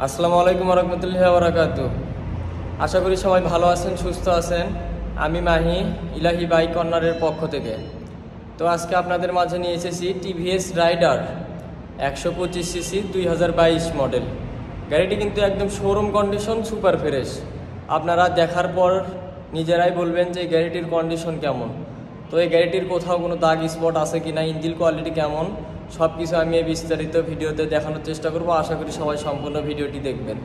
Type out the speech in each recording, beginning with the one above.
আসসালামু আলাইকুম রহমতুল্লাহি ওয়া বারাকাতুহু। আশা করি সবাই ভালো আছেন, সুস্থ আছেন। আমি মাহি, ইলাহি বাইক কর্নারের পক্ষ থেকে। তো আজকে আপনাদের মাঝে নিয়ে এসেছি টিভিএস রাইডার 125 সিসি 2022 মডেল। গাড়িটি কিন্তু একদম শোরুম কন্ডিশন, সুপার ফ্রেশ। আপনারা দেখার পর নিজেরাই বলবেন যে এই গাড়িটির কন্ডিশন কেমন। তো এই গাড়িটির কোথাও কোনো দাগ স্পট আছে কিনা, ইঞ্জিন কোয়ালিটি কেমন, সব কিছু আমি এই বিস্তারিত ভিডিওতে দেখানোর চেষ্টা করব। আশা করি সবাই সম্পূর্ণ ভিডিওটি দেখবেন।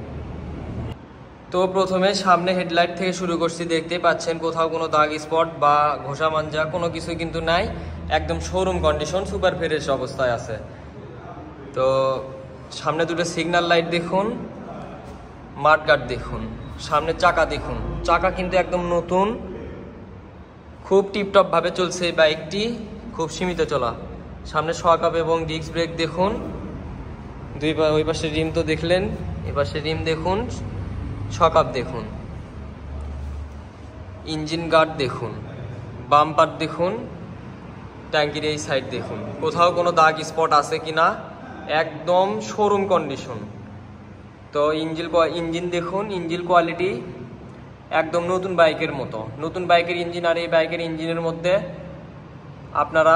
তো প্রথমে সামনে হেডলাইট থেকে শুরু করছি। দেখতেই পাচ্ছেন কোথাও কোনো দাগ স্পট বা ঘষা মাঞ্জা কোনো কিছু কিন্তু নাই, একদম শোরুম কন্ডিশন, সুপার ফ্রেশ অবস্থায় আছে। তো সামনে দুটো সিগন্যাল লাইট দেখুন, মাঠগার্ড দেখুন, সামনে চাকা দেখুন, চাকা কিন্তু একদম নতুন, খুব টিপটপ ভাবে চলছে এই বাইকটি, খুব সীমিত চলা। সামনে শক আপ এবং ডিস্ক ব্রেক দেখুন, ওই পাশে রিম তো দেখলেন, এই পাশে রিম দেখুন, শক আপ দেখুন, ইঞ্জিন গার্ড দেখুন, বাম্পার দেখুন, ট্যাঙ্কির এই সাইড দেখুন, কোথাও কোনো দাগ স্পট আছে কিনা, একদম শোরুম কন্ডিশন। তো ইঞ্জিন দেখুন, ইঞ্জিন কোয়ালিটি একদম নতুন বাইকের মতো। নতুন বাইকের ইঞ্জিন আর এই বাইকের ইঞ্জিনের মধ্যে আপনারা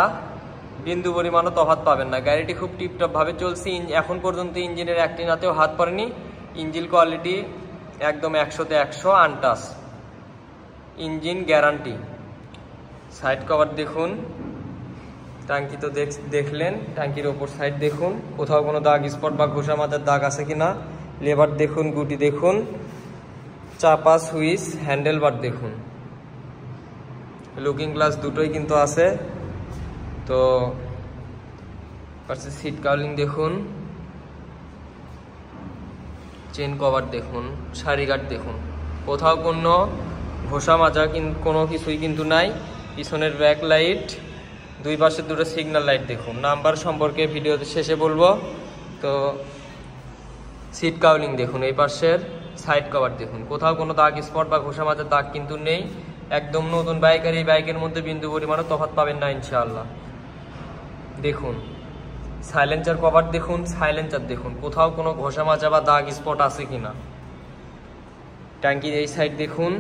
বিন্দু পরিমাণও তফাৎ পাবেন না। গাড়িটি খুব টিপটপ ভাবে চলছে, এখন পর্যন্ত ইঞ্জিনের একটি নাতেও হাত পড়েনি। ইঞ্জিন কোয়ালিটি একদম 100-তে 100, untouch. Engine guarantee. Side cover দেখুন, ট্যাঙ্কি তো দেখলেন, ট্যাঙ্কির ওপর সাইড দেখুন, কোথাও কোনো দাগ স্পট বা ঘষা মাজার দাগ আছে কিনা। লেবার দেখুন, গুটি দেখুন, চাপা সুইচ, হ্যান্ডেল বার দেখুন, লুকিং গ্লাস দুটোই কিন্তু আছে। তো পাশে সিট কাউলিং দেখুন, চেন কভার দেখুন, সারি গার্ড দেখুন, কোথাও কোনো ঘষা মাজা কোনো কিছুই কিন্তু নাই। পিছনের ব্যাক লাইট, দুই পাশের দুটো সিগন্যাল লাইট দেখুন। নাম্বার সম্পর্কে ভিডিওতে শেষে বলবো। তো সিট কাউলিং দেখুন, এই পাশের সাইড কভার দেখুন, কোথাও কোনো দাগ স্পট বা ঘষা মাজার দাগ কিন্তু নেই। একদম নতুন বাইক, আর এই বাইকের মধ্যে বিন্দু পরিমাণও তফাৎ পাবেন না ইনশাআল্লাহ। দেখুন সাইলেন্সার কভার দেখুন, সাইলেন্সার দেখুন, কোথাও কোনো ঘষা মাজা বা দাগ স্পট আছে কিনা। ট্যাঙ্কির এই সাইড দেখুন,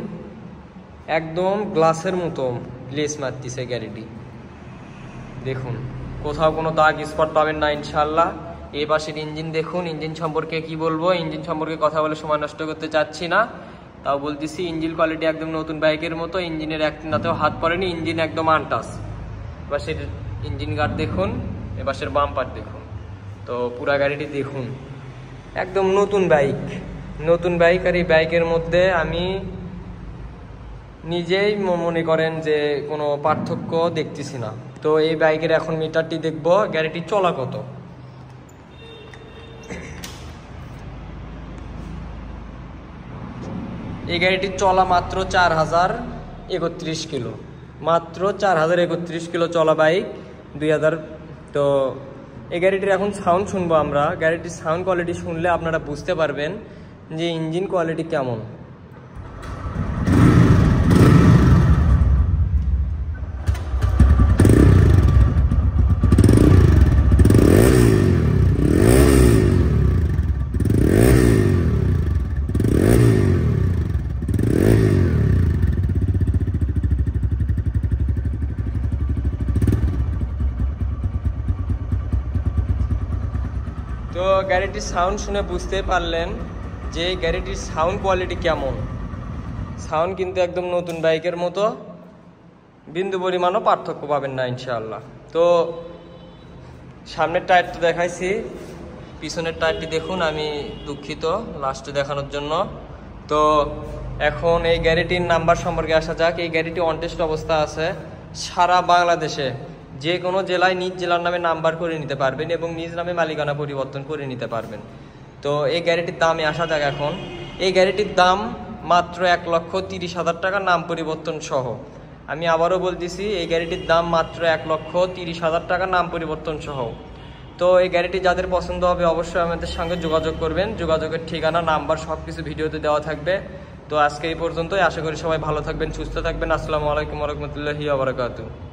একদম গ্লাসের মতো গ্লেস মারতেছে গাড়িটি। দেখুন কোথাও কোনো দাগ স্পট পাবেন না ইনশাআল্লাহ। এই পাশের ইঞ্জিন দেখুন, ইঞ্জিন সম্পর্কে কি বলবো, ইঞ্জিন সম্পর্কে কথা বলে সময় নষ্ট করতে চাচ্ছি না, তাও বলতেছি ইঞ্জিন কোয়ালিটি একদম নতুন বাইকের মতো, ইঞ্জিনের একটিনাতেও হাত পড়েনি, ইঞ্জিন একদম আনটাচ। এপাশের ইঞ্জিন গার্ড দেখুন, এপাশের বাম্পার দেখুন। তো পুরা গাড়িটি দেখুন, একদম নতুন বাইক, নতুন বাইক। আর এই বাইকের মধ্যে আমি নিজেই মনে করেন যে কোনো পার্থক্য দেখতেছি না। তো এই বাইকের এখন মিটারটি দেখবো, গাড়িটি চলা কত। এই গাড়িটি চলা মাত্র 4031 কিলো, মাত্র 4031 কিলো চলা বাইক 2000। তো এই গাড়িটির এখন সাউন্ড শুনবো আমরা। গাড়িটির সাউন্ড কোয়ালিটি শুনলে আপনারা বুঝতে পারবেন যে ইঞ্জিন কোয়ালিটি কেমন। তো গাড়িটির সাউন্ড শুনে বুঝতে পারলেন যে গাড়িটির সাউন্ড কোয়ালিটি কেমন। সাউন্ড কিন্তু একদম নতুন বাইকের মতো, বিন্দু পরিমাণও পার্থক্য পাবেন না ইনশাআল্লাহ। তো সামনের টায়ার তো দেখাইছি, পিছনের টায়ারটি দেখুন। আমি দুঃখিত লাস্টে দেখানোর জন্য। তো এখন এই গাড়িটির নাম্বার সম্পর্কে আসা যাক। এই গাড়িটি অনটেস্ট অবস্থা আছে। সারা বাংলাদেশে যে কোনো জেলায় নিজ জেলার নামে নাম্বার করে নিতে পারবেন এবং নিজ নামে মালিকানা পরিবর্তন করে নিতে পারবেন। তো এই গাড়িটির দামে আসা যাক এখন। এই গাড়িটির দাম মাত্র 1,30,000 টাকা, নাম পরিবর্তন সহ। আমি আবারও বলতেছি, এই গাড়িটির দাম মাত্র 1,30,000 টাকা, নাম পরিবর্তন সহ। তো এই গাড়িটি যাদের পছন্দ হবে অবশ্যই আমাদের সঙ্গে যোগাযোগ করবেন। যোগাযোগের ঠিকানা, নাম্বার সব কিছু ভিডিওতে দেওয়া থাকবে। তো আজকে এই পর্যন্তই। আশা করি সবাই ভালো থাকবেন, সুস্থ থাকবেন। আসসালামু আলাইকুম রহমতুল্লাহি ওয়া বারাকাতুহু।